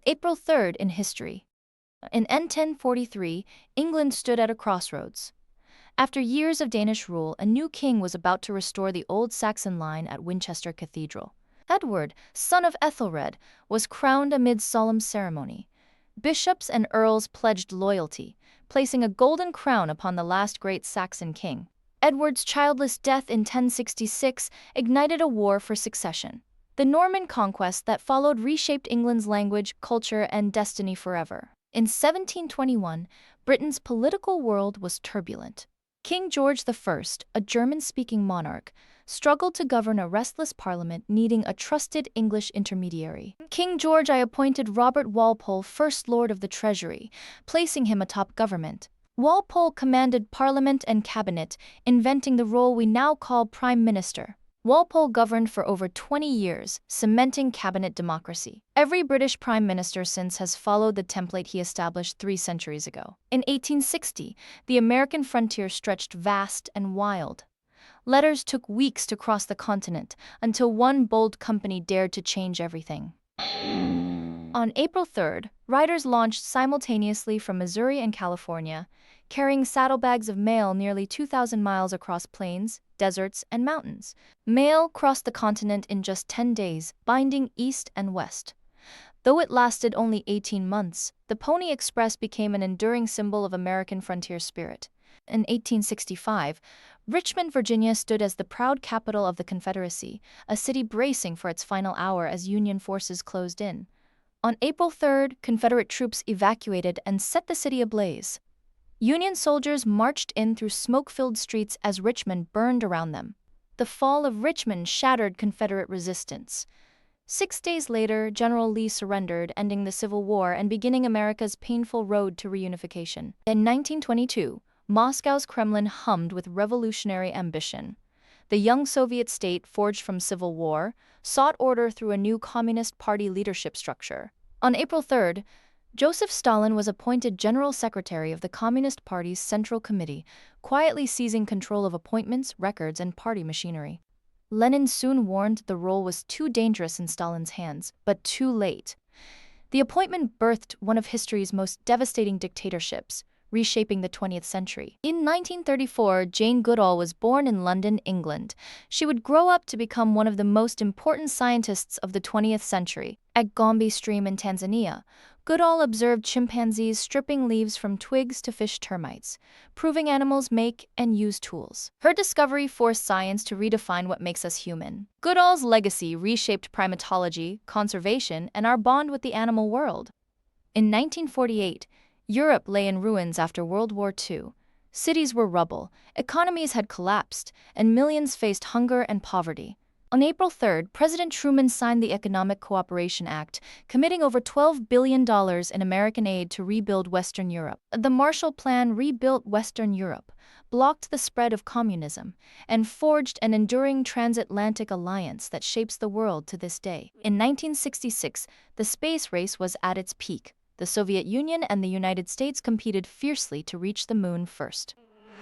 April 3rd in history. In N1043, England stood at a crossroads. After years of Danish rule, a new king was about to restore the old Saxon line at Winchester Cathedral. Edward, son of Ethelred, was crowned amid solemn ceremony. Bishops and earls pledged loyalty, placing a golden crown upon the last great Saxon king. Edward's childless death in 1066 ignited a war for succession. The Norman conquest that followed reshaped England's language, culture, and destiny forever. In 1721, Britain's political world was turbulent. King George I, a German-speaking monarch, struggled to govern a restless parliament needing a trusted English intermediary. King George I appointed Robert Walpole First Lord of the Treasury, placing him atop government. Walpole commanded parliament and cabinet, inventing the role we now call prime minister. Walpole governed for over 20 years, cementing cabinet democracy. Every British prime minister since has followed the template he established 3 centuries ago. In 1860, the American frontier stretched vast and wild. Letters took weeks to cross the continent, until one bold company dared to change everything. On April 3rd, riders launched simultaneously from Missouri and California, carrying saddlebags of mail nearly 2,000 miles across plains, deserts, and mountains. Mail crossed the continent in just 10 days, binding east and west. Though it lasted only 18 months, the Pony Express became an enduring symbol of American frontier spirit. In 1865, Richmond, Virginia stood as the proud capital of the Confederacy, a city bracing for its final hour as Union forces closed in. On April 3rd, Confederate troops evacuated and set the city ablaze. Union soldiers marched in through smoke-filled streets as Richmond burned around them. The fall of Richmond shattered Confederate resistance. 6 days later, General Lee surrendered, ending the Civil War and beginning America's painful road to reunification. In 1922, Moscow's Kremlin hummed with revolutionary ambition. The young Soviet state, forged from civil war, sought order through a new Communist Party leadership structure. On April 3rd, Joseph Stalin was appointed General Secretary of the Communist Party's Central Committee, quietly seizing control of appointments, records, and party machinery. Lenin soon warned the role was too dangerous in Stalin's hands, but too late. The appointment birthed one of history's most devastating dictatorships, reshaping the 20th century. In 1934, Jane Goodall was born in London, England. She would grow up to become one of the most important scientists of the 20th century. At Gombe Stream in Tanzania, Goodall observed chimpanzees stripping leaves from twigs to fish termites, proving animals make and use tools. Her discovery forced science to redefine what makes us human. Goodall's legacy reshaped primatology, conservation, and our bond with the animal world. In 1948, Europe lay in ruins after World War II. Cities were rubble, economies had collapsed, and millions faced hunger and poverty. On April 3rd, President Truman signed the Economic Cooperation Act, committing over $12 billion in American aid to rebuild Western Europe. The Marshall Plan rebuilt Western Europe, blocked the spread of communism, and forged an enduring transatlantic alliance that shapes the world to this day. In 1966, the space race was at its peak. The Soviet Union and the United States competed fiercely to reach the moon first.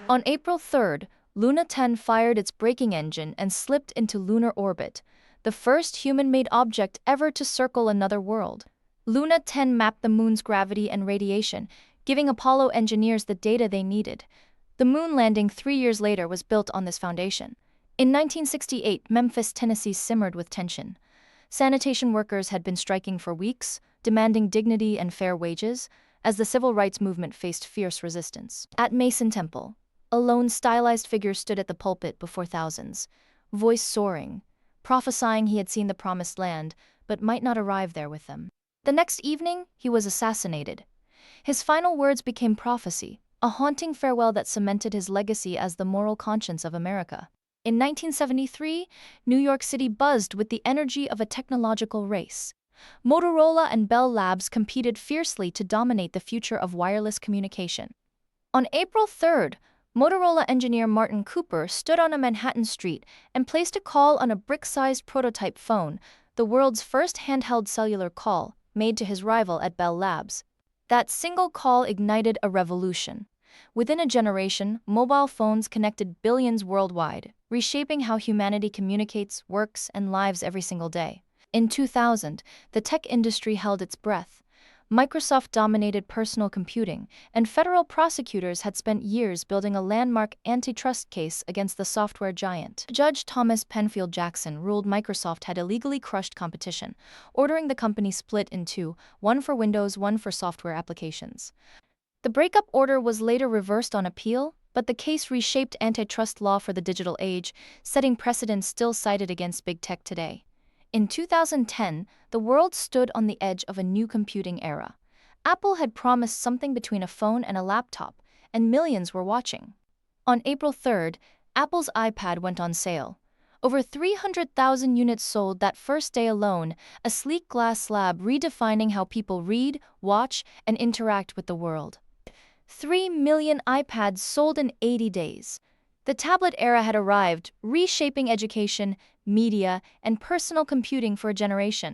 On April 3rd, Luna 10 fired its braking engine and slipped into lunar orbit, the first human-made object ever to circle another world. Luna 10 mapped the moon's gravity and radiation, giving Apollo engineers the data they needed. The moon landing 3 years later was built on this foundation. In 1968, Memphis, Tennessee simmered with tension. Sanitation workers had been striking for weeks, demanding dignity and fair wages, as the civil rights movement faced fierce resistance. At Mason Temple, a lone stylized figure stood at the pulpit before thousands, voice soaring, prophesying he had seen the promised land, but might not arrive there with them. The next evening, he was assassinated. His final words became prophecy, a haunting farewell that cemented his legacy as the moral conscience of America. In 1973, New York City buzzed with the energy of a technological race. Motorola and Bell Labs competed fiercely to dominate the future of wireless communication. On April 3rd, Motorola engineer Martin Cooper stood on a Manhattan street and placed a call on a brick-sized prototype phone, the world's first handheld cellular call, made to his rival at Bell Labs. That single call ignited a revolution. Within a generation, mobile phones connected billions worldwide, reshaping how humanity communicates, works, and lives every single day. In 2000, the tech industry held its breath. Microsoft dominated personal computing, and federal prosecutors had spent years building a landmark antitrust case against the software giant. Judge Thomas Penfield Jackson ruled Microsoft had illegally crushed competition, ordering the company split in two, one for Windows, one for software applications. The breakup order was later reversed on appeal, but the case reshaped antitrust law for the digital age, setting precedents still cited against big tech today. In 2010, the world stood on the edge of a new computing era. Apple had promised something between a phone and a laptop, and millions were watching. On April 3rd, Apple's iPad went on sale. Over 300,000 units sold that first day alone, a sleek glass slab redefining how people read, watch, and interact with the world. 3 million iPads sold in 80 days. The tablet era had arrived, reshaping education, media, and personal computing for a generation.